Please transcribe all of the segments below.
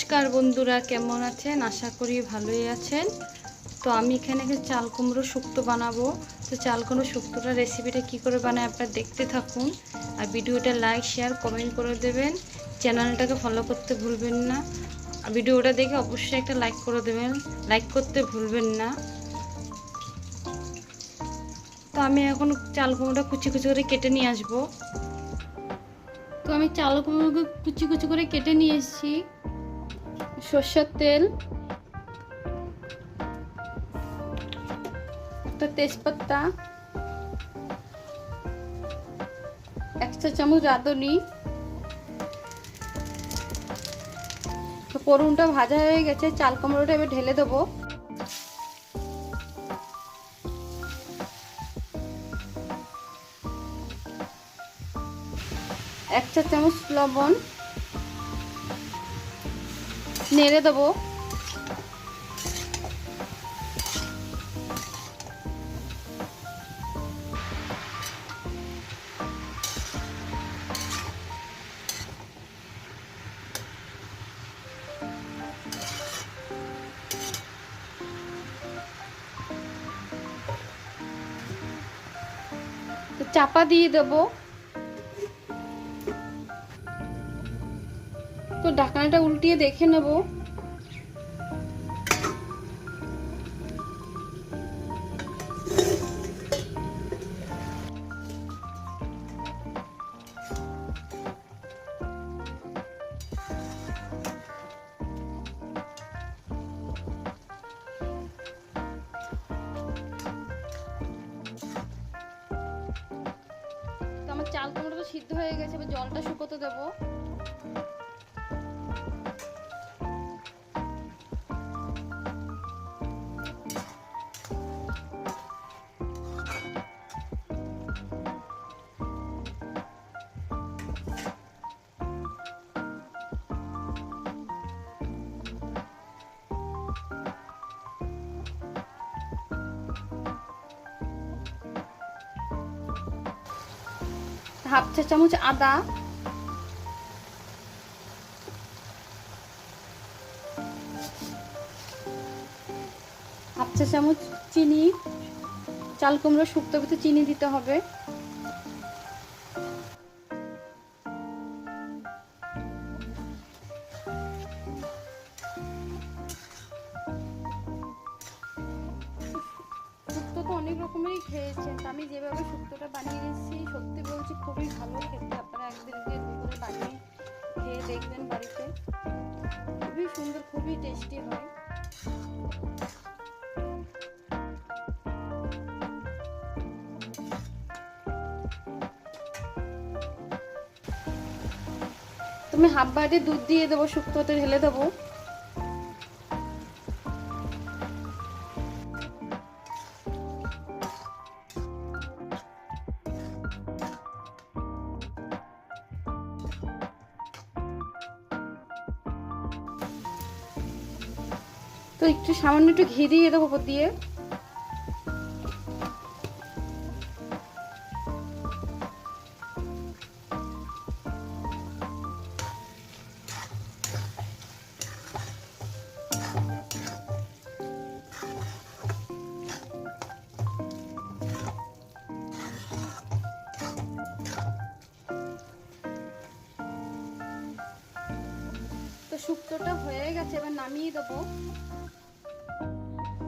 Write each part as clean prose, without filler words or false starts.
নমস্কার বন্ধুরা, কেমন আছেন? আশা করি ভালোই আছেন। তো আমি এখানে চাল কুমড়ো শুক্তো বানাবো। তো চাল কুমড়ো শুক্তোটা রেসিপিটা কি করে বানায় আপনারা দেখতে থাকুন। আর ভিডিওটা লাইক শেয়ার কমেন্ট করে দেবেন। চ্যানেলটাকে ফলো করতে ভুলবেন না। আর ভিডিওটা দেখে অবশ্যই একটা লাইক করে দেবেন, লাইক করতে ভুলবেন না। তো আমি এখন চাল কুমড়োটা কুচি কুচি করে কেটে নিয়ে আসবো। তো আমি চাল কুমড়োকে কুচি কুচি করে কেটে নিয়ে এসেছি। সরষের তেল, একটা তেজপাতা, 1 চা চামচ রাঁধুনি। তো ফোড়নটা ভাজা হয়ে গেছে, চাল কুমড়োটা এবার ঢেলে দেবো। এক চা চামচ লবণ, নেড়ে দেবো। তো চাপা দিয়ে দেবো। তো ঢাকনাটা উল্টিয়ে দেখে নেব। তো আমার চাল কুমড়োটা সিদ্ধ হয়ে গেছে, এবার জলটা শুকোতে দেবো। হাফ চা চামচ আদা, হাফ চা চামচ চিনি। চাল কুমড়ো শুক্তো ভিতরে চিনি দিতে হবে। শুক্তো তো অনেক রকমেরই খেয়েছেন, আমি যেভাবে শুক্তোটা বানিয়েছি সত্যি বলছি খুবই ভালো খেতে। আপনারা একদিন করে বানিয়ে খেয়ে দেখবেন বাড়িতে, খুবই সুন্দর, খুবই টেস্টি হয়। তুমি হাফ বাটি দুধ দিয়ে দেবো, শুক্তোতে ঢেলে দেবো। তো একটু সামান্য একটু ঘি দিয়ে দেবো উপর দিয়ে। তো শুক্তোটা হয়ে গেছে, এবার নামিয়ে দেবো।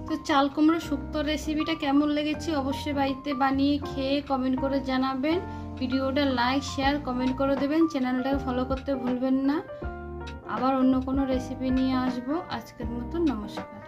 তো চাল কুমড়ো শুক্তো রেসিপিটা কেমন লেগেছে অবশ্যই বাড়িতে বানিয়ে খেয়ে কমেন্ট করে জানাবেন। ভিডিওটা লাইক শেয়ার কমেন্ট করে দেবেন। চ্যানেলটাকে ফলো করতে ভুলবেন না। আবার অন্য কোনো রেসিপি নিয়ে আসবো। আজকের মতো নমস্কার।